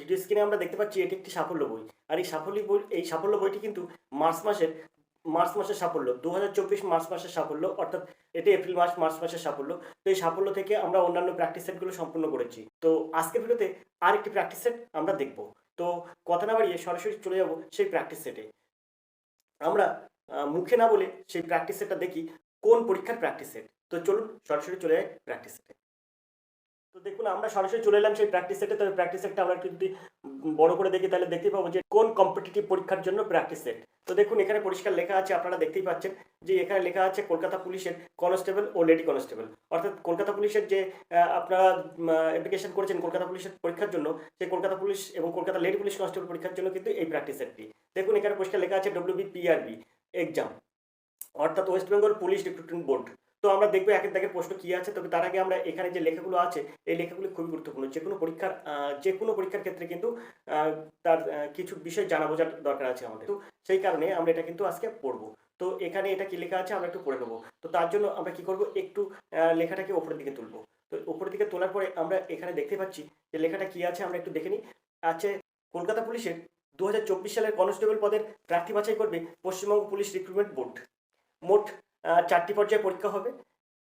Video স্ক্রিনে আমরা দেখতে পাচ্ছি এটি একটি সাফল্য বই। আর এই সাফল্য বইটি কিন্তু মার্চ মাসের সাফল্য, 2024 মার্চ মাসের সাফল্য, অর্থাৎ এটি মার্চ মাসের সাফল্য। তো এই সাফল্য থেকে আমরা অন্যান্য প্র্যাকটিস সেটগুলো সম্পূর্ণ করেছি। তো আজকের ভিডিওতে আরেকটি প্র্যাকটিস সেট আমরা দেখব। তো কথা না বাড়িয়ে সরাসরি চলে যাব সেই প্র্যাকটিস সেটে। আমরা মুখে না বলে সেই প্র্যাকটিস সেটটা দেখি কোন পরীক্ষার প্র্যাকটিস সেট। তো চলুন সরাসরি চলে যাই প্র্যাকটিস সেটে। তো দেখুন আমরা সরাসরি চলে এলাম সেই প্র্যাকটিস সেটে। তবে প্র্যাকটিস সেটটা আমরা একটু যদি বড় করে দেখি তাহলে দেখতে পাবো যে কোন কম্পিটিটিভ পরীক্ষার জন্য প্র্যাকটিস সেট। তো দেখুন এখানে পরিষ্কার লেখা আছে, আপনারা দেখতেই পাচ্ছেন যে এখানে লেখা আছে কলকাতা পুলিশের কনস্টেবল ও লেডি কনস্টেবল, অর্থাৎ কলকাতা পুলিশের যে আপনারা অ্যাপ্লিকেশন করেছেন কলকাতা পুলিশের পরীক্ষার জন্য, সেই কলকাতা পুলিশ এবং কলকাতা লেডি পুলিশ কনস্টেবল পরীক্ষার জন্য কিন্তু এই প্র্যাকটিস সেটটি। দেখুন এখানে পরিষ্কার লেখা আছে WBPRB এক্সাম, অর্থাৎ West Bengal police recruitment board. তো আমরা দেখবো একের দাগের প্রশ্ন কি আছে। তবে তার আগে আমরা এখানে যে লেখাগুলো আছে এই লেখাগুলো খুবই গুরুত্বপূর্ণ। যে কোনো পরীক্ষার ক্ষেত্রে কিন্তু তার কিছু বিষয় জানা বোঝার দরকার আছে আমাদের। তো সেই কারণে আমরা এটা কিন্তু আজকে পড়বো। তো এখানে এটা কি লেখা আছে আমরা একটু পড়ে নেবো। তো তার জন্য আমরা কি করব, একটু লেখাটাকে ওপরের দিকে তুলবো। তো উপরের দিকে তোলার পরে আমরা এখানে দেখতে পাচ্ছি যে লেখাটা কি আছে, আমরা একটু দেখে নিই। আছে কলকাতা পুলিশের 2024 সালের কনস্টেবল পদের প্রার্থী বাছাই করবে পশ্চিমবঙ্গ পুলিশ রিক্রুটমেন্ট বোর্ড। মোট 4টি পর্যায়ে পরীক্ষা হবে।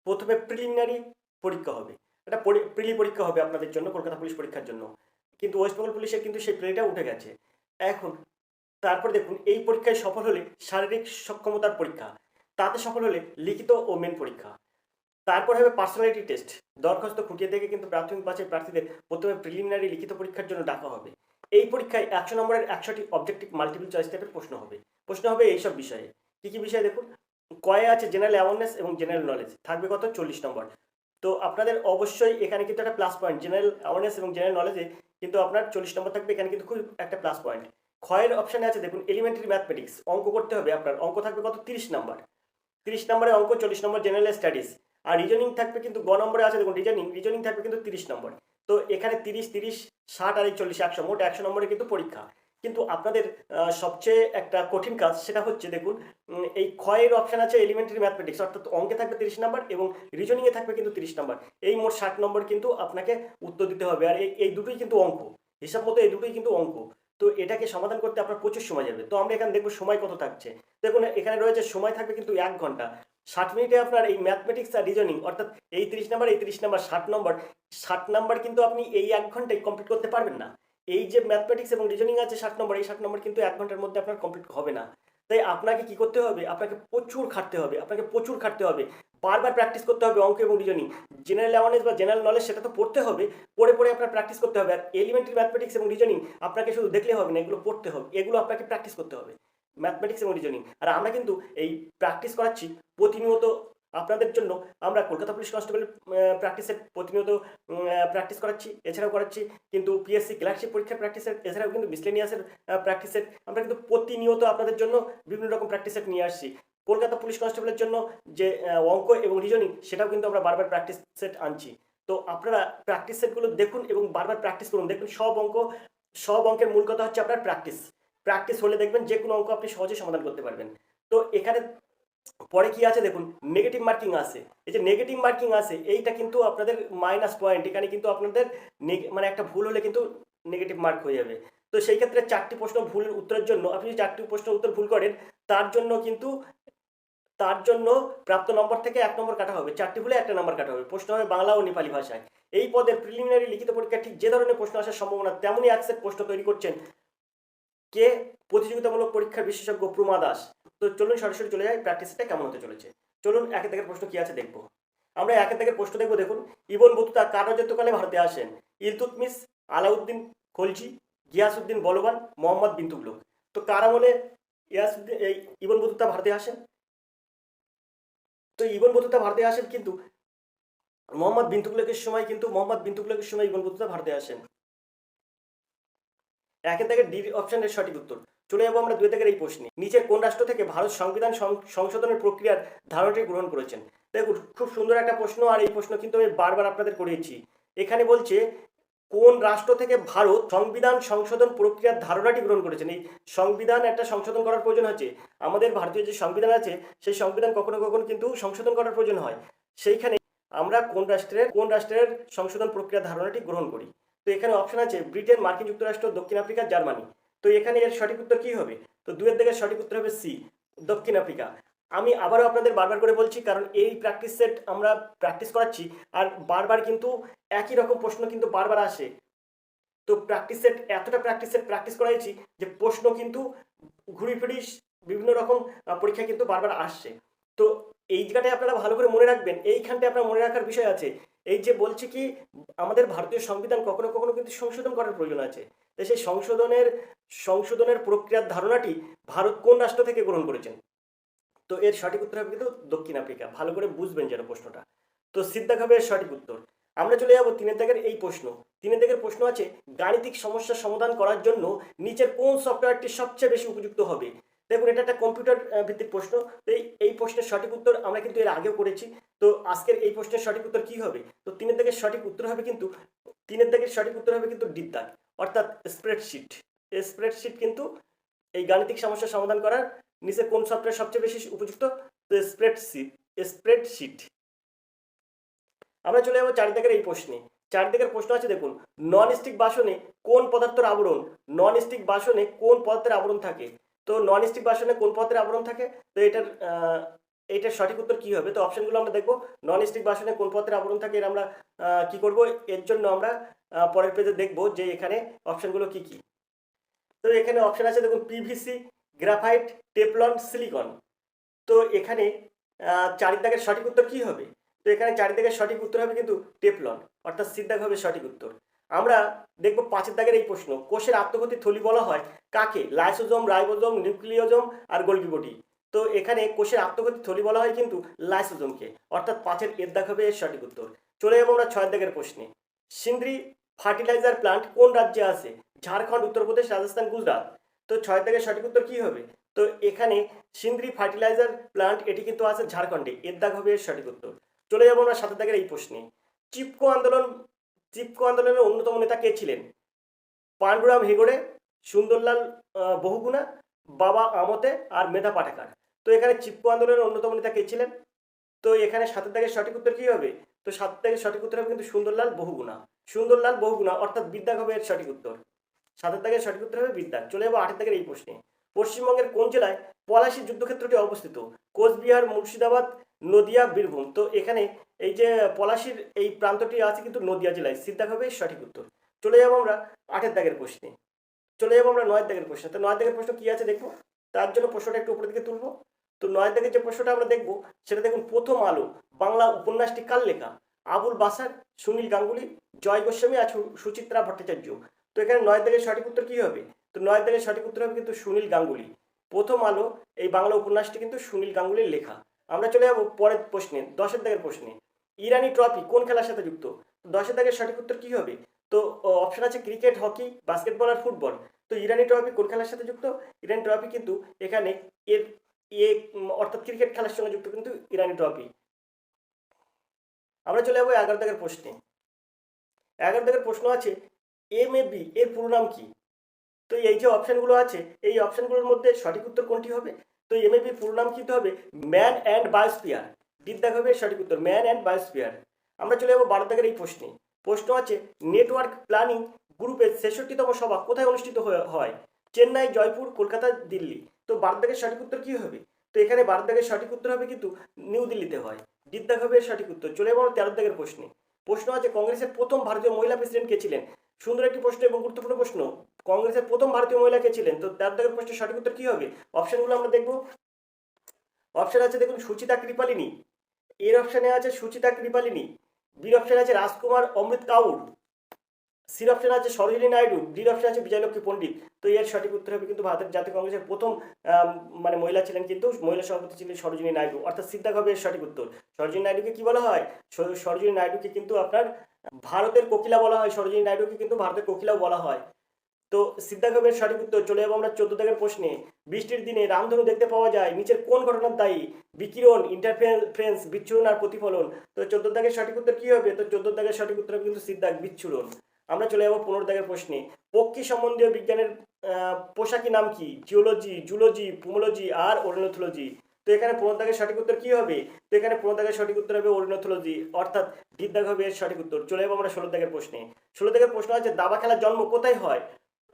প্রথমে প্রিলিমিনারি পরীক্ষা হবে, এটা প্রিলি পরীক্ষা হবে আপনাদের জন্য কলকাতা পুলিশ পরীক্ষার জন্য, কিন্তু ওয়েস্ট বেঙ্গল পুলিশের কিন্তু সেই প্রিলিটা উঠে গেছে এখন। তারপর দেখুন এই পরীক্ষায় সফল হলে শারীরিক সক্ষমতার পরীক্ষা, তাতে সফল হলে লিখিত ও মেন পরীক্ষা। তারপর হবে পার্সোনালিটি টেস্ট। দরখাস্ত খুঁটিয়ে দেখে কিন্তু প্রাথমিক বাছাই প্রার্থীদের প্রথমে প্রিলিমিনারি লিখিত পরীক্ষার জন্য ডাকা হবে। এই পরীক্ষায় 100 নম্বরের 100টি অবজেক্টিভ মাল্টিপল চয়েস টাইপের প্রশ্ন হবে এইসব বিষয়ে। কি কি বিষয় দেখুন, কয়ে আছে জেনারেল অ্যাওয়ারনেস এবং জেনারেল নলেজ, থাকবে কত 40 নম্বর। তো আপনাদের অবশ্যই এখানে কিন্তু একটা প্লাস পয়েন্ট, জেনারেল অ্যাওয়ারনেস এবং জেনারেল নলেজে কিন্তু আপনার 40 নম্বর থাকবে, এখানে কিন্তু খুব একটা প্লাস পয়েন্ট। ক্ষয়ের অপশানে আছে দেখুন এলিমেন্টারি ম্যাথমেটিক্স, অঙ্ক করতে হবে আপনার, অঙ্ক থাকবে কত 30 নম্বর। 30 নম্বরে অঙ্ক, 40 নম্বর জেনারেল স্টাডিজ। আর রিজনিং থাকবে কিন্তু নম্বরে আছে দেখুন রিজনিং থাকবে কিন্তু 30 নম্বর। তো এখানে 30, 30, 60 আর এই 40, 100, মোট 100 নম্বরে কিন্তু পরীক্ষা। কিন্তু আপনাদের সবচেয়ে একটা কঠিন কাজ সেটা হচ্ছে দেখুন এই ক্ষয়ের অপশান আছে এলিমেন্টারি ম্যাথমেটিক্স, অর্থাৎ অঙ্কে থাকবে 30 নম্বর এবং রিজনিংয়ে থাকবে কিন্তু 30 নম্বর। এই মোট 60 নম্বর কিন্তু আপনাকে উত্তর দিতে হবে। আর এই দুটোই কিন্তু অঙ্ক, হিসাব মতো এই দুটোই কিন্তু অঙ্ক। তো এটাকে সমাধান করতে আপনার প্রচুর সময় যাবে। তো আমরা এখানে দেখবো সময় কত থাকছে। দেখুন এখানে রয়েছে সময় থাকবে কিন্তু 1 ঘন্টা। 60 মিনিটে আপনার এই ম্যাথমেটিক্স আর রিজনিং, অর্থাৎ এই 30 নম্বর, এই 30 নম্বর, 60 নম্বর কিন্তু আপনি এই 1 ঘন্টায় কমপ্লিট করতে পারবেন না। এই যে ম্যাথমেটিক্স এবং রিজনিং আছে 60 নম্বর, এই 60 নম্বর কিন্তু 1 ঘন্টার মধ্যে আপনার কমপ্লিট হবে না। তাই আপনাকে কি করতে হবে, আপনাকে প্রচুর খাটতে হবে, বারবার প্র্যাকটিস করতে হবে অঙ্ক এবং রিজনিং। জেনারেল অ্যাওয়ারনেস বা জেনারেল নলেজ সেটা তো পড়তে হবে, পড়ে আপনার প্র্যাকটিস করতে হবে। আর এলিমেন্টারি ম্যাথমেটিক্স এবং রিজনিং আপনাকে শুধু দেখলে হবে না, এগুলো পড়তে হবে, এগুলো আপনাকে প্র্যাকটিস করতে হবে, ম্যাথমেটিক্স এবং রিজনিং। আর আমরা কিন্তু এই প্র্যাকটিস করাচ্ছি প্রতিনিয়ত আপনাদের জন্য। আমরা কলকাতা পুলিশ কনস্টেবল প্র্যাকটিসের প্রতিনিয়ত প্র্যাকটিস করাচ্ছি, এছাড়াও করাচ্ছি কিন্তু পিএসসি ক্লার্কশিপ পরীক্ষার প্র্যাকটিসের, এছাড়াও কিন্তু মিসলেনিয়াসের প্র্যাকটিসের। আমরা কিন্তু প্রতিনিয়ত আপনাদের জন্য বিভিন্ন রকম প্র্যাকটিস সেট নিয়ে আসছি। কলকাতা পুলিশ কনস্টেবলের জন্য যে অঙ্ক এবং রিজনিং সেটাও কিন্তু আমরা বারবার প্র্যাকটিস সেট আনছি। তো আপনারা প্র্যাকটিস সেটগুলো দেখুন এবং বারবার প্র্যাকটিস করুন। দেখুন সব অঙ্কের মূল কথা হচ্ছে আপনার প্র্যাকটিস হলে দেখবেন যে কোনো অঙ্ক আপনি সহজে সমাধান করতে পারবেন। তো এখানে পরে কি আছে দেখুন, নেগেটিভ মার্কিং আছে। এই যে নেগেটিভ মার্কিং আছে এইটা কিন্তু আপনাদের মাইনাস পয়েন্ট, এখানে কিন্তু আপনাদের মানে একটা ভুল হলে কিন্তু নেগেটিভ মার্ক হয়ে যাবে। তো সেই ক্ষেত্রে 4টি প্রশ্ন ভুল উত্তরের জন্য আপনি যদি 4টি প্রশ্ন উত্তর ভুল করেন তার জন্য প্রাপ্ত নম্বর থেকে 1 নম্বর কাটা হবে, 4টি ভুলে 1 নম্বর কাটা হবে। প্রশ্ন হবে বাংলা ও নেপালি ভাষায়। এই পদের প্রিলিমিনারি লিখিত পরীক্ষা ঠিক যে ধরনের প্রশ্ন আসার সম্ভাবনা তেমনই একসেট প্রশ্ন তৈরি করছেন কে, প্রতিযোগিতামূলক পরীক্ষার বিশেষজ্ঞ প্রমা দাস। তো চলুন সরাসরি চলে যাই প্র্যাকটিসটা কেমন হতে চলেছে। চলুন একের দাগের প্রশ্ন কি আছে দেখবো। আমরা একের দাগের প্রশ্ন দেখবো। দেখুন ইবন বতুতা কার রাজত্বকালে ভারতে আসেন? ইলতুৎমিশ, আলাউদ্দিন খলজি, গিয়াসউদ্দিন বলবান, মোহাম্মদ বিন তুগলক। তো কার আমলে ইবন বতুতা ভারতে আসেন? তো ইবন বতুতা ভারতে আসেন কিন্তু মোহাম্মদ বিন তুগলকের সময় ইবন বতুতা ভারতে আসেন। একের দাগের ডি অপশনের সঠিক উত্তর। চলে যাবো আমরা 2 দাগের এই প্রশ্নে। নিচের কোন রাষ্ট্র থেকে ভারত সংবিধান সংশোধনের প্রক্রিয়ার ধারণাটি গ্রহণ করেছেন? দেখুন খুব সুন্দর একটা প্রশ্ন, আর এই প্রশ্ন কিন্তু আমি বারবার আপনাদের করিয়েছি। এখানে বলছে কোন রাষ্ট্র থেকে ভারত সংবিধান সংশোধন প্রক্রিয়ার ধারণাটি গ্রহণ করেছেন। এই সংবিধান একটা সংশোধন করার প্রয়োজন হচ্ছে। আমাদের ভারতীয় যে সংবিধান আছে সেই সংবিধান কখনো কখনো কিন্তু সংশোধন করার প্রয়োজন হয়। সেইখানে আমরা কোন রাষ্ট্রের সংশোধন প্রক্রিয়ার ধারণাটি গ্রহণ করি। তো এখানে অপশন আছে ব্রিটেন, মার্কিন যুক্তরাষ্ট্র, দক্ষিণ আফ্রিকা, জার্মানি। তো এখানে এর সঠিক উত্তর কি হবে? তো 2 এর সঠিক উত্তর হবে সি, দক্ষিণ আফ্রিকা। আমি আবারও আপনাদের বারবার করে বলছি, কারণ এই প্র্যাকটিস সেট আমরা প্র্যাকটিস করাচ্ছি, আর বারবার কিন্তু একই রকম প্রশ্ন কিন্তু বারবার আসে। তো প্র্যাকটিস সেট এতটা প্র্যাকটিস করাইছি যে প্রশ্ন কিন্তু ঘুরি ফিরি বিভিন্ন রকম পরীক্ষা কিন্তু বারবার আসছে। তো এই জায়গাটায় আপনারা ভালো করে মনে রাখবেন, এইখানটায় আপনার মনে রাখার বিষয় আছে। এই যে বলছি কি, আমাদের ভারতীয় সংবিধান কখনো কখনো কিন্তু সংশোধন করার প্রয়োজন আছে। তো সেই সংশোধনের প্রক্রিয়ার ধারণাটি ভারত কোন রাষ্ট্র থেকে গ্রহণ করেছেন? তো এর সঠিক উত্তর হবে কিন্তু দক্ষিণ আফ্রিকা। ভালো করে বুঝবেন যেন প্রশ্নটা। তো সিদ্ধাক হবে এর সঠিক উত্তর। আমরা চলে যাব 3 দাগের এই প্রশ্ন। 3 দাগের প্রশ্ন আছে গাণিতিক সমস্যা সমাধান করার জন্য নিচের কোন সফটওয়্যারটি সবচেয়ে বেশি উপযুক্ত হবে? দেখুন, এটা একটা কম্পিউটার ভিত্তিক প্রশ্ন। তো এই প্রশ্নের সঠিক উত্তর আমরা কিন্তু এর আগেও করেছি। তো আজকের এই প্রশ্নের সঠিক উত্তর কি হবে? তো 3 দাগের সঠিক উত্তর হবে কিন্তু 3 দাগের সঠিক উত্তর হবে কিন্তু ডি দাগ, অর্থাৎ স্প্রেডশিট। স্প্রেডশিট কিন্তু এই গাণিতিক সমস্যা সমাধান করার নিচে কোন সফটওয়্যার সবচেয়ে বেশি উপযুক্ত? তো স্প্রেডশিট। আমরা চলে যাবো 4 দাগের এই প্রশ্নে। 4 দাগের প্রশ্ন আছে, দেখুন, নন স্টিক বাসনে কোন পদার্থের আবরণ? নন স্টিক বাসনে কোন পদার্থের আবরণ থাকে? তো নন স্টিক বাসনে কোন পদার্থের আবরণ থাকে? তো এইটার সঠিক উত্তর কি হবে? তো অপশনগুলো আমরা দেখবো। নন স্টিক বাসনে কোন পদার্থের আবরণ থাকে, এর আমরা কি করব? এর জন্য আমরা পরের পেজে দেখবো যে এখানে অপশনগুলো কি কি। তো এখানে অপশন আছে, দেখুন, পিভিসি, গ্রাফাইট, টেফলন, সিলিকন। তো এখানে 4 দাগের সঠিক উত্তর কি হবে? তো এখানে 4 দাগের সঠিক উত্তর হবে কিন্তু টেফলন, অর্থাৎ সি দাগ হবে সঠিক উত্তর। আমরা দেখব 5 দাগের এই প্রশ্ন। কোষের আত্মঘাতী থলি বলা হয় কাকে? লাইসোজোম, রাইবোজোম, নিউক্লিওজোম আর গোলগি বডি। তো এখানে কোষের আত্মঘাতী থলি বলা হয় কিন্তু লাইসোজোমকে, অর্থাৎ 5 এর দাগ হবে এর সঠিক উত্তর। চলে যাবো আমরা 6 দাগের প্রশ্নে। সিন্দ্রি ফার্টিলাইজার প্লান্ট কোন রাজ্যে আছে? ঝাড়খণ্ড, উত্তরপ্রদেশ, রাজস্থান, গুজরাট। তো 6 দাগের সঠিক উত্তর কি হবে? তো এখানে সিন্দ্রি ফার্টিলাইজার প্লান্ট এটি কিন্তু আছে ঝাড়খণ্ডে, এর দাগ হবে এর সঠিক উত্তর। চলে যাবো আমরা 7 দাগের এই প্রশ্নে। চিপকো আন্দোলনের অন্যতম নেতা কে ছিলেন? পান্ডুরাম হেগড়ে, সুন্দরলাল বহুগুণা, বাবা আমতে আর মেধা পাঠাকার। তো এখানে চিপকো আন্দোলনের অন্যতম নেতা কে ছিলেন? তো এখানে 7 দাগের সঠিক উত্তর কি হবে? তো 7 দাগের সঠিক উত্তর হবে কিন্তু সুন্দরলাল বহুগুণা, অর্থাৎ বিদ্যাগ হবে এর সঠিক উত্তর। 7 দাগের সঠিক উত্তর হবে বিদ্যাগ। চলে যাবো 8 দাগের এই প্রশ্নে। পশ্চিমবঙ্গের কোন জেলায় পলাশী যুদ্ধক্ষেত্রটি অবস্থিত? কোচবিহার, মুর্শিদাবাদ, নদিয়া, বীরভূম। তো এখানে এই যে পলাশীর এই প্রান্তটি আছে কিন্তু নদিয়া জেলায়, সিদ্ধাক হবে সঠিক উত্তর। চলে যাবো আমরা 8 দাগের প্রশ্নে। চলে যাবো আমরা 9 দাগের প্রশ্নে। তো 9 দাগের প্রশ্ন কি আছে দেখবো, তার জন্য প্রশ্নটা একটু উপরের দিকে তুলবো। তো 9 দাগের যে প্রশ্নটা আমরা দেখবো সেটা দেখুন, প্রথম আলো বাংলা উপন্যাসটি কার লেখা? আবুল বাসার, সুনীল গাঙ্গুলি, জয় গোস্বামী আর সুচিত্রা ভট্টাচার্য। তো এখানে 9 দাগের সঠিক উত্তর কি হবে? তো 9 দাগের সঠিক উত্তর হবে কিন্তু সুনীল গাঙ্গুলি। প্রথম আলো এই বাংলা উপন্যাসটি কিন্তু সুনীল গাঙ্গুলির লেখা। আমরা চলে যাবো পরের প্রশ্নে, 10 দাগের প্রশ্নে। ইরানি ট্রফি কোন খেলার সাথে যুক্ত? 10 দাগের সঠিক উত্তর কি হবে? তো অপশন আছে ক্রিকেট, হকি, বাস্কেটবল আর ফুটবল। তো ইরানি ট্রফি কোন খেলার সাথে যুক্ত? ইরানি ট্রফি কিন্তু এখানে এর অর্থাৎ ক্রিকেট খেলার সঙ্গে যুক্ত কিন্তু ইরানি ট্রফি। আমরা চলে যাবো 11 দাগের প্রশ্নে। 11 দাগের প্রশ্ন আছে MAB এর পুরো নাম কি? তো এই যে অপশনগুলো আছে এই অপশনগুলোর মধ্যে সঠিক উত্তর কোনটি হবে? তো MAB পুরো নাম কিন্তু হবে ম্যান অ্যান্ড বায়োস্ফিয়ার। ডিদ্দাগ হবে সঠিক উত্তর, ম্যান অ্যান্ড বায়োস্ফিয়ার। আমরা চলে যাবো 12 দাগের এই প্রশ্নে। প্রশ্ন আছে নেটওয়ার্ক প্ল্যানিং গ্রুপের 66তম সভা কোথায় অনুষ্ঠিত হয়? চেন্নাই, জয়পুর, কলকাতা, দিল্লি। তো 12 দাগের সঠিক উত্তর কি হবে? তো এখানে 12 দাগের সঠিক উত্তর হবে কিন্তু নিউ দিল্লিতে হয়, ডিদ্দাগ হবে সঠিক উত্তর। চলে যাবো 13 দাগের প্রশ্নে। প্রশ্ন আছে কংগ্রেসের প্রথম ভারতীয় মহিলা প্রেসিডেন্ট কে ছিলেন? সুন্দর একটি প্রশ্ন এবং গুরুত্বপূর্ণ প্রশ্ন। কংগ্রেসের প্রথম ভারতীয় মহিলা কে ছিলেন? তো 13 দাগের প্রশ্নের সঠিক উত্তর কি হবে? অপশনগুলো আমরা দেখবো। অপশন আছে দেখুন সুচিতা কৃপালিনী, এর অপশনে আছে সুচিতা কৃপালিনী, বির অপশনে আছে রাজকুমার অমৃত কাউর, সির অপশনে আছে সরোজিনী নাইডু, ডির অপশনে আছে বিজয়লক্ষ্মী পণ্ডিত। তো এর সঠিক উত্তর হবে কিন্তু ভারতের জাতীয় কংগ্রেসের প্রথম মানে মহিলা ছিলেন কিন্তু মহিলা সভাপতি ছিলেন সরোজিনী নাইডু, অর্থাৎ সিদ্ধাক হবে এর সঠিক উত্তর। সরোজিনী নাইডুকে কি বলা হয়? সরোজিনী নাইডুকে কিন্তু আপনার ভারতের কোকিলা বলা হয়, সরোজিনী নাইডুকে কিন্তু ভারতের কোকিলাও বলা হয়। তো সিদ্ধাক হবে সঠিক উত্তর। চলে যাবো আমরা 14 দাগের প্রশ্নে। বৃষ্টির দিনে রামধনু দেখতে পাওয়া যায়, নিচের কোন ঘটনার দায়ী? বিকিরণ, ইন্টারফারেন্স, বিচ্ছুরণ আর প্রতিফলন। তো 14 দাগের সঠিক উত্তর কি হবে? তো 14 দাগের সঠিক উত্তর হবে কিন্তু সিদ্ধাক, বিচ্ছুরণ। আমরা চলে যাবো 15 দাগের প্রশ্নে। পক্ষী সম্বন্ধীয় বিজ্ঞানের পোশাকি নাম কি? জিওলজি, জুলজি, পুমোলজি আর অরনিথোলজি। তো এখানে 15 দাগের সঠিক উত্তর কি হবে? তো এখানে 15 দাগের সঠিক উত্তর হবে অরিনথোলজি, অর্থাৎ ডি দাগ হবে এর সঠিক উত্তর। চলে যাবো আমরা 16 দাগের প্রশ্নে। 16 দাগের প্রশ্ন আছে দাবা খেলার জন্ম কোথায় হয়?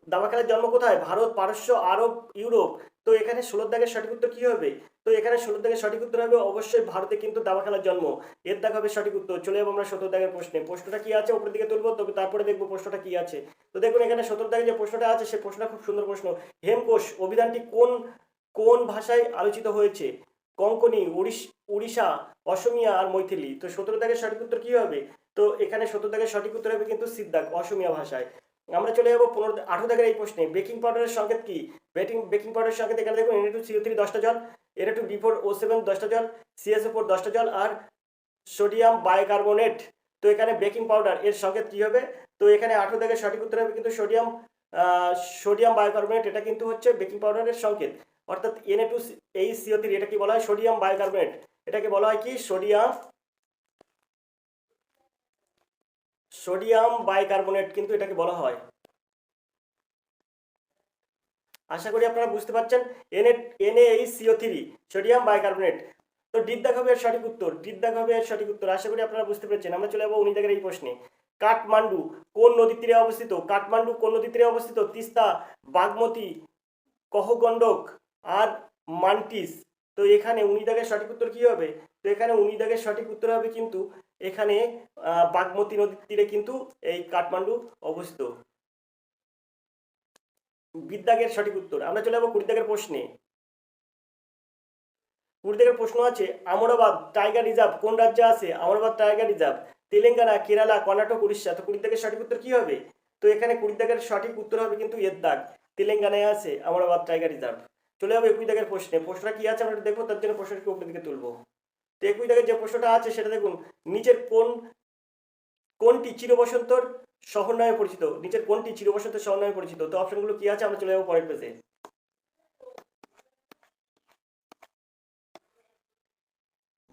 দাবা খেলার জন্ম কোথায়? ভারত, পারস্য, আরব, ইউরোপ। তো এখানে 16 দাগের সঠিক উত্তর কি হবে? তো এখানে 16 দাগের সঠিক উত্তর হবে অবশ্যই ভারতে কিন্তু দাবা খেলার জন্ম, এর দাগ হবে সঠিক উত্তর। চলে যাবো আমরা 17 দাগের প্রশ্নে। প্রশ্নটা কি আছে উপরের দিকে তুলবো, তবে তারপরে দেখবো প্রশ্নটা কি আছে। তো দেখুন এখানে 17 দাগে যে প্রশ্নটা আছে সে প্রশ্নটা খুব সুন্দর প্রশ্ন। হেমকোষ অভিধানটি কোন কোন ভাষায় আলোচিত হয়েছে? কোঙ্কনি, উড়িষ্যা, অসমিয়া আর মৈথিলি। তো 17 দাগের সঠিক উত্তর কি হবে? তো এখানে 17 দাগের সঠিক উত্তর হবে কিন্তু সিদ্ধাক, অসমিয়া ভাষায়। আমরা চলে যাবো 18 দাগের এই প্রশ্নে। বেকিং পাউডারের সংকেত কি? বেকিং পাউডারের সংকেত এখানে দেখুন Na2CO3 10টা জল, Na2B4O7 10টা জল, CSO4 10টা জল আর সোডিয়াম বাইকার্বনেট। তো এখানে বেকিং পাউডার এর সংকেত কি হবে? তো এখানে 18 দাগের সঠিক উত্তর হবে কিন্তু সোডিয়াম বাইকার্বনেট, এটা কিন্তু হচ্ছে বেকিং পাউডারের সংকেত। অর্থাৎ Na2HCO3 এটা কি বলা হয়? Sodium bicarbonate. এটাকে বলা হয় কি? সোডিয়াম বাইকার্বনেট কিন্তু এটাকে বলা হয়। আশা করি আপনারা বুঝতে পারছেন। NaHCO3 sodium bicarbonate. তো ডিদ দাগ হবে এর সঠিক উত্তর, ডিদ দাগ হবে এর সঠিক উত্তর। আশা করি আপনারা বুঝতে পেরেছেন। আমরা চলে যাবো 19 দাগের এই প্রশ্নে। কাঠমান্ডু কোন নদীর তীরে অবস্থিত? কাঠমান্ডু কোন নদীর তীরে অবস্থিত? তিস্তা, বাগমতী, কহগন্ডক আর মান্টিস। তো এখানে 19 দাগের সঠিক উত্তর কি হবে? তো এখানে 19 দাগের সঠিক উত্তর হবে কিন্তু এখানে বাগমতী নদীর তীরে কিন্তু এই কাঠমান্ডু অবস্থিত। বিদ্যাগের সঠিক উত্তর। আমরা চলে যাবো 20 দাগের প্রশ্নে। 20 দাগের প্রশ্ন আছে আমরাবাদ টাইগার রিজার্ভ কোন রাজ্যে আছে? আমরাবাদ টাইগার রিজার্ভ তেলেঙ্গানা, কেরালা, কর্ণাটক, উড়িষ্যা। তো 20 দাগের সঠিক উত্তর কি হবে? তো এখানে 20 দাগের সঠিক উত্তর হবে কিন্তু এর দাগ, তেলেঙ্গানায় আছে আমরাবাদ টাইগার রিজার্ভ। চলে যাবো 21 দাগের প্রশ্নে। প্রশ্নটা কি আছে আমরা দেখবো, তার জন্য প্রশ্নটাকে উপরের দিকে তুলবো। তো 21 দাগের যে প্রশ্নটা আছে সেটা দেখুন, নিচের কোনটি চিরবসন্তর শহর নামে পরিচিত? নিচের কোনটি চিরবসন্তর শহর নামে পরিচিত? তো অপশনগুলো কি আছে আমরা চলে যাবো পরের পেজে।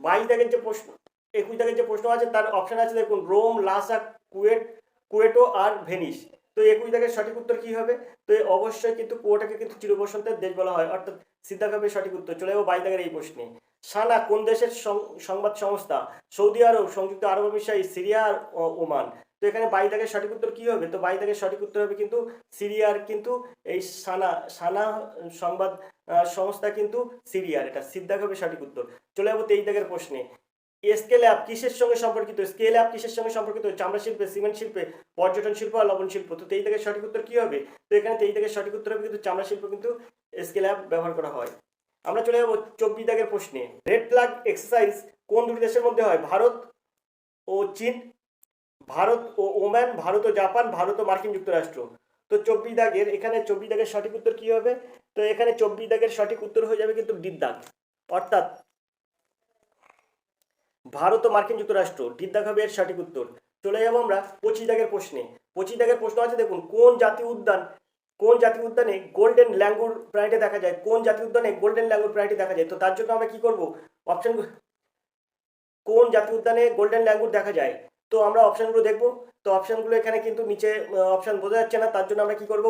22 দাগের যে প্রশ্ন, 21 দাগের যে প্রশ্ন আছে তার অপশন আছে দেখুন, রোম, লাসা, কুয়েটো আর ভেনিস। তো 21 দাগের সঠিক উত্তর কি হবে? তো অবশ্যই কিন্তু কুয়েটোকে কিন্তু চিরবসন্তের দেশ বলা হয়, অর্থাৎ সিদ্ধার্থ হবে সঠিক উত্তর। চলে যাবো 22 দাগের এই প্রশ্নে। সানা কোন দেশের সংবাদ সংস্থা? সৌদি আরব, সংযুক্ত আরব আমিরাত, সিরিয়া আর ওমান। তো এখানে 22 দাগের সঠিক উত্তর কি হবে? তো 22 দাগের সঠিক উত্তর হবে কিন্তু সিরিয়ার কিন্তু এই সানা সংবাদ সংস্থা কিন্তু সিরিয়ার, এটা সিদ্ধার্থ হবে সঠিক উত্তর। চলে যাবো 23 দাগের প্রশ্নে। স্কেল অ্যাপ কিসের সঙ্গে সম্পর্কিত? স্কেল অ্যাপ কিসের সঙ্গে সম্পর্কিত? চামড়া শিল্পে, সিমেন্ট শিল্পে, পর্যটন শিল্প আর লবণ শিল্প। তো 23 দাগের সঠিক উত্তর কি হবে? তো এখানে 23 দাগের সঠিক উত্তর হবে কিন্তু চামড়া শিল্প কিন্তু স্কেল অ্যাপ ব্যবহার করা হয়। আমরা চলে যাবো 24 দাগের প্রশ্নে। রেড ফ্ল্যাগ এক্সারসাইজ কোন দুটি দেশের মধ্যে হয়? ভারত ও চীন, ভারত ও ওমান, ভারত ও জাপান, ভারত ও মার্কিন যুক্তরাষ্ট্র। তো 24 দাগের এখানে 24 দাগের সঠিক উত্তর কি হবে? তো এখানে 24 দাগের সঠিক উত্তর হয়ে যাবে কিন্তু ডি দাগ, অর্থাৎ ভারত ও মার্কিন যুক্তরাষ্ট্র। ডি দাগ হবে এর সঠিক উত্তর। চলে যাবো আমরা 25 দাগের প্রশ্নে। 25 দাগের প্রশ্ন আছে দেখুন, কোন জাতীয় উদ্যানে গোল্ডেন ল্যাঙ্গুর প্রাণীটি দেখা যায়? কোন জাতীয় উদ্যানে গোল্ডেন ল্যাঙ্গুর প্রাণীটি দেখা যায়? তো তার জন্য আমরা কি করব? অপশন, কোন জাতীয় উদ্যানে গোল্ডেন ল্যাঙ্গুর দেখা যায়? তো আমরা অপশনগুলো দেখবো। তো অপশনগুলো এখানে কিন্তু নিচে অপশন বোঝা যাচ্ছে না, তার জন্য আমরা কি করব,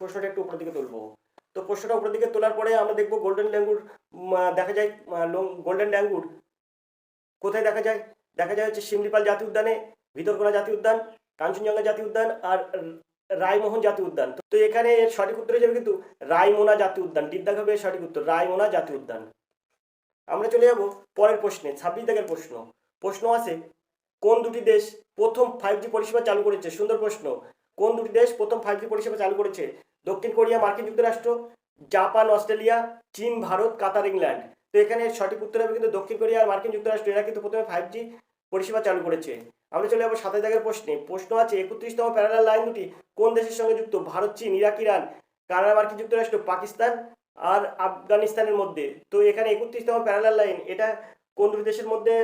প্রশ্নটা একটু উপরের দিকে তুলবো। তো প্রশ্নটা উপরের দিকে তোলার পরে আমরা দেখবো গোল্ডেন ল্যাঙ্গুর দেখা যায়। গোল্ডেন ল্যাঙ্গুর কোথায় দেখা যায়? দেখা যায় হচ্ছে শিমলিপাল জাতীয় উদ্যানে, ভিতরকোনা জাতীয় উদ্যান, কাঞ্চনজঙ্ঘা জাতীয় উদ্যান আর রায়মোহন জাতীয় উদ্যান। তো এখানে সঠিক উত্তর হয়ে যাবে কিন্তু রায়মোনা জাতীয় উদ্যান। ডিদ্দাগ হবে সঠিক উত্তর, রায়মোনা জাতীয় উদ্যান। আমরা চলে যাব পরের প্রশ্নে। 26 দাগের প্রশ্ন আছে, কোন দুটি দেশ প্রথম 5G পরিষেবা চালু করেছে? সুন্দর প্রশ্ন। কোন দুটি দেশ প্রথম 5G পরিষেবা চালু করেছে? দক্ষিণ কোরিয়া, মার্কিন যুক্তরাষ্ট্র, জাপান, অস্ট্রেলিয়া, চীন, ভারত, কাতার, ইংল্যান্ড। তো এখানে সঠিক উত্তর হবে কিন্তু দক্ষিণ কোরিয়া আর মার্কিন যুক্তরাষ্ট্র, এরা কিন্তু প্রথমে 5G পরিষেবা চালু করেছে। আমরা চলে যাবো 27 দাগের প্রশ্নে। প্রশ্ন আছে 31তম প্যারালাল লাইন দুটি কোন দেশের সঙ্গে যুক্ত? ভারত, চীন, ইরাক, ইরান, কানাডা, মার্কিন যুক্তরাষ্ট্র, পাকিস্তান আর আফগানিস্তানের মধ্যে। তো এখানে 31তম প্যারালাল লাইন এটা কোন দুটি দেশের মধ্যে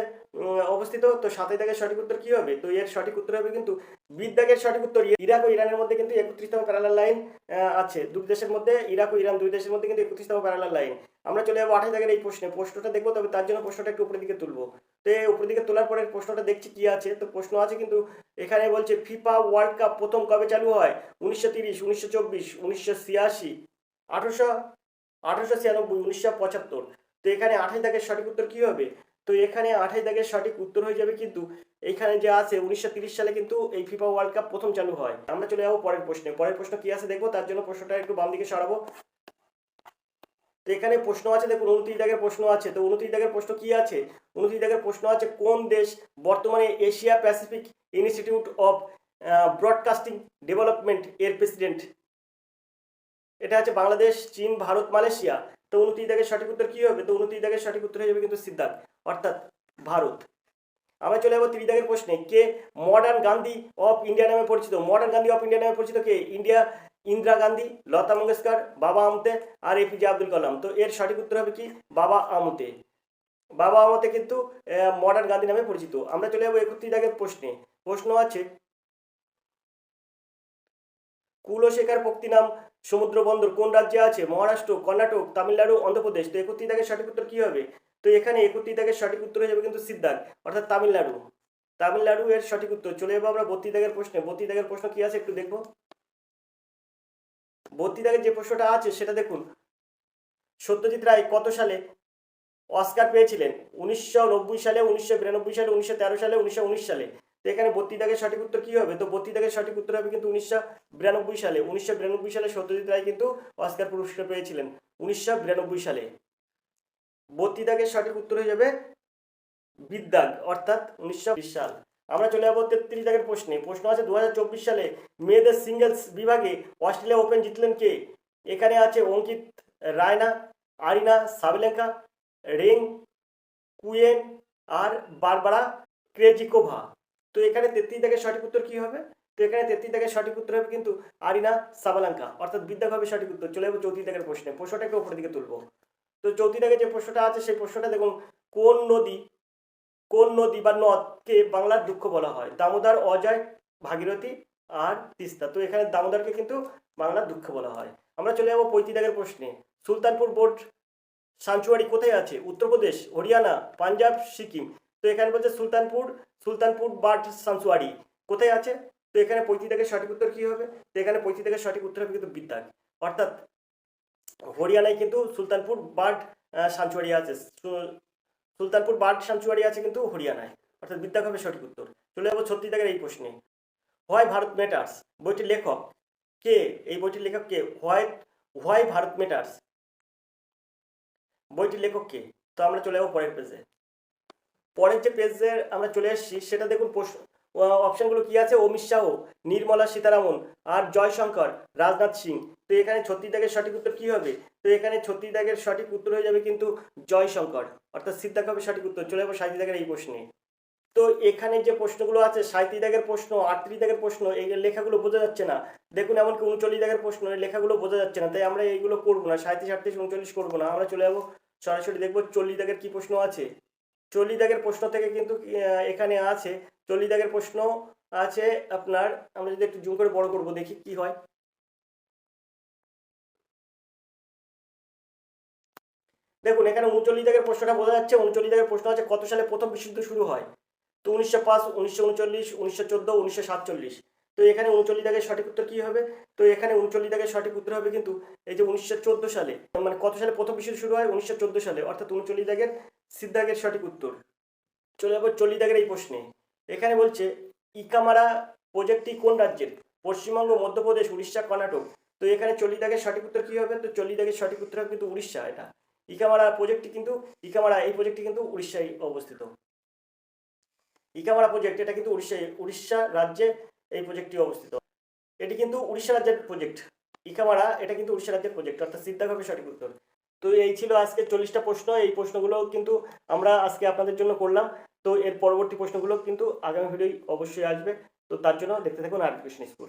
অবস্থিত? তো 27 দাগের সঠিক উত্তর কি হবে? তো এর সঠিক উত্তর হবে কিন্তু বিদ্যাগের সঠিক উত্তর, ইরাক ও ইরানের মধ্যে কিন্তু 31তম প্যারালাল লাইন আছে। দুটি দেশের মধ্যে, ইরাক ও ইরান দুই দেশের মধ্যে কিন্তু 31তম প্যারালাল লাইন। আমরা চলে যাবো 28 দাগের এই প্রশ্নটা দেখবো, তবে তার জন্য প্রশ্নটা একটু উপরের দিকে তুলবো। তো এই উপরের দিকে তোলার পরে প্রশ্নটা দেখছি কি আছে। তো প্রশ্ন আছে কিন্তু এখানে বলছে ফিফা ওয়ার্ল্ড কাপ প্রথম কবে চালু হয়? 1930, 1924, 1986, 1896, 1975। তো এখানে 28 দাগের সঠিক উত্তর কি হবে? তো এখানে 28 দাগের সঠিক উত্তর হয়ে যাবে কিন্তু এইখানে যে আছে 1930 সালে কিন্তু এই ফিফা ওয়ার্ল্ড কাপ প্রথম চালু হয়। আমরা চলে যাবো পরের প্রশ্নে। পরের প্রশ্ন কি আছে দেখবো, তার জন্য প্রশ্নটা একটু বাম দিকে সরাবো। তো এখানে প্রশ্ন আছে দেখুন, 29 দাগের প্রশ্ন আছে। তো 29 দাগের প্রশ্ন কি আছে? 29 দাগের প্রশ্ন আছে, কোন দেশ বর্তমানে Asia Pacific institute of broadcasting development এর প্রেসিডেন্ট? এটা আছে বাংলাদেশ, চীন, ভারত, মালয়েশিয়া। তো 29 দাগের সঠিক উত্তর কি হবে? তো 29 দাগের সঠিক উত্তর হয়ে যাবে কিন্তু সিদ্ধার্থ, অর্থাৎ ভারত। আমরা চলে যাবো 30 দাগের প্রশ্নে। কে মডার্ন গান্ধী অফ ইন্ডিয়া নামে পরিচিত? মডার্ন গান্ধী অফ ইন্ডিয়া নামে পরিচিত কে? ইন্দিরা গান্ধী, লতা মঙ্গেশকর, বাবা আমতে আর এপিজে আব্দুল কালাম। তো এর সঠিক উত্তর হবে কি? বাবা আমতে। বাবা আমতে কিন্তু মডার্ন গান্ধী নামে পরিচিত। আমরা চলে যাবো 31 দাগের প্রশ্নে। প্রশ্ন আছে, কুলশেখর পক্তিনাম সমুদ্র বন্দর কোন রাজ্যে আছে? মহারাষ্ট্র, কর্ণাটক, তামিলনাড়ু, অন্ধ্রপ্রদেশ। তো 31 দাগের সঠিক উত্তর কি হবে? তো এখানে 31 দাগের সঠিক উত্তর হয়ে যাবে কিন্তু সিদ্ধার্থ, অর্থাৎ তামিলনাড়ু। তামিলনাড়ু এর সঠিক উত্তর। চলে যাবো আমরা 32 দাগের প্রশ্নে। 32 দাগের প্রশ্ন কি আছে একটু দেখবো। 32 দাগের যে প্রশ্নটা আছে সেটা দেখুন, সত্যজিৎ রায় কত সালে অস্কার পেয়েছিলেন? 1990 সালে, 1992 সালে, 1913 সালে, 1919 সালে। তো এখানে 32 দাগের সঠিক উত্তর কি হবে? তো 32 দাগের সঠিক উত্তর হবে কিন্তু 1992 সালে। 1992 সালে সত্যজিৎ রায় কিন্তু অস্কার পুরস্কার পেয়েছিলেন, 1992 সালে। 32 দাগের সঠিক উত্তর হয়ে যাবে বিদ্যাগ, অর্থাৎ 1920 সাল। আমরা চলে যাবো 33 দাগের প্রশ্নে। প্রশ্ন আছে 2024 সালে মেয়েদের সিঙ্গেলস বিভাগে অস্ট্রেলিয়া ওপেন জিতলেন কে? এখানে আছে অঙ্কিত রায়না, আরিনা সাবেলেঙ্কা, রেং কুয়েন আর বারবারা ক্রেজিকোভা। তো এখানে 33 দাগের সঠিক উত্তর কি হবে? তো এখানে 33 দাগের সঠিক উত্তর হবে কিন্তু আরিনা সাবালাঙ্কা, অর্থাৎ বিদ্যাগ হবে সঠিক উত্তর। চলে যাবো 34 দাগের প্রশ্নে। প্রশ্নটাকে উপরের দিকে তুলবো। তো 34 দাগের যে প্রশ্নটা আছে সেই প্রশ্নটা দেখুন, কোন নদী বা নদকে বাংলার দুঃখ বলা হয়? দামোদর, অজয়, ভাগীরথী আর তিস্তা। তো এখানে দামোদরকে কিন্তু বাংলার দুঃখ বলা হয়। আমরা চলে যাবো 35 দাগের প্রশ্নে। সুলতানপুর বোর্ড সাংচুয়ারি কোথায় আছে? উত্তরপ্রদেশ, হরিয়ানা, পাঞ্জাব, সিকিম। তো এখানে বলছে সুলতানপুর বার্ড সাংচুয়ারি কোথায় আছে? তো এখানে 35 দাগের সঠিক উত্তর কি হবে? তো এখানে 35 দাগের সঠিক উত্তর হবে কিন্তু বিদ্যাগ, অর্থাৎ হরিয়ানায় কিন্তু সুলতানপুর বার্ড সাংচুয়ারি আছে। সুলতানপুর বার্ড সাংচুয়ারি আছে কিন্তু হরিয়ানায়, অর্থাৎ বিদ্যাগ হবে সঠিক উত্তর। চলে যাবো 36 দাগের এই প্রশ্নে। হোয়াই ভারত ম্যাটার্স বইটির লেখক কে? এই বইটির লেখক কে? হোয়াই ভারত ম্যাটার্স বইটির লেখক কে? তো আমরা চলে যাবো পরের পেজে। পরের যে পেজে আমরা চলে এসেছি সেটা দেখুন, অপশনগুলো কি আছে? অমিত শাহ, নির্মলা সীতারামন আর জয়শঙ্কর, রাজনাথ সিং। তো এখানে 36 দাগের সঠিক উত্তর কি হবে? তো এখানে 36 দাগের সঠিক উত্তর হয়ে যাবে কিন্তু জয়শঙ্কর, অর্থাৎ সিদ্ধার্থ হবে সঠিক উত্তর। চলে যাবো 37 দাগের এই প্রশ্নে। তো এখানে যে প্রশ্নগুলো আছে 37 দাগের প্রশ্ন, 38 দাগের প্রশ্ন, এই লেখাগুলো বোঝা যাচ্ছে না। দেখুন এমনকি 39 দাগের প্রশ্ন, এই লেখাগুলো বোঝা যাচ্ছে না, তাই আমরা এইগুলো করবো না। 37, 38, 39 করবো না। আমরা চলে যাবো সরাসরি দেখবো 40 দাগের কি প্রশ্ন আছে। 40 দাগের প্রশ্ন থেকে কিন্তু এখানে আছে 40 দাগের প্রশ্ন আছে আপনার, আমরা যদি একটু জুম করে বড় করবো দেখি কি হয়। দেখুন এখানে 39 দাগের প্রশ্নটা বোঝা যাচ্ছে। 39 দাগের প্রশ্ন আছে, কত সালে প্রথম বিশ্বযুদ্ধ শুরু হয়? তো 1905, 1939, 1914, 1947। তো এখানে 39 দাগের সঠিক উত্তর কি হবে? তো এখানে 39 দাগের সঠিক উত্তর হবে কিন্তু এই যে 1914 সালে, মানে কত সালে প্রথম বিশ্বযুদ্ধ শুরু হয়? 1914 সালে, অর্থাৎ 39 দাগের সিদ্ধাগের সঠিক উত্তর। চলে যাবো 40 দাগের এই প্রশ্নে। এখানে বলছে ইকামারা প্রজেক্টটি কোন রাজ্যের? পশ্চিমবঙ্গ, মধ্যপ্রদেশ, উড়িষ্যা, কর্ণাটক। তো এখানে 40 দাগের সঠিক উত্তর কি হবে? তো 40 দাগের সঠিক উত্তর হবে কিন্তু উড়িষ্যা। এটা ইকামারা প্রজেক্টটি কিন্তু এই প্রজেক্টটি কিন্তু উড়িষ্যায় অবস্থিত। ইকামারা প্রজেক্ট এটা কিন্তু উড়িষ্যা রাজ্যে এই প্রজেক্টটি অবস্থিত। এটি কিন্তু উড়িষ্যা রাজ্যের প্রজেক্ট। ইকামারা এটা কিন্তু উড়িষ্যা রাজ্যের প্রজেক্ট, অর্থাৎ সিদ্ধার্থ হবে সঠিক উত্তর। তো এই ছিল আজকে 40টা প্রশ্ন। এই প্রশ্নগুলো কিন্তু আমরা আজকে আপনাদের জন্য করলাম। তো এর পরবর্তী প্রশ্নগুলো কিন্তু আগামী ভিডিও অবশ্যই আসবে। তো তার জন্য দেখতে থাকুন আর এডুকেশন স্কুল।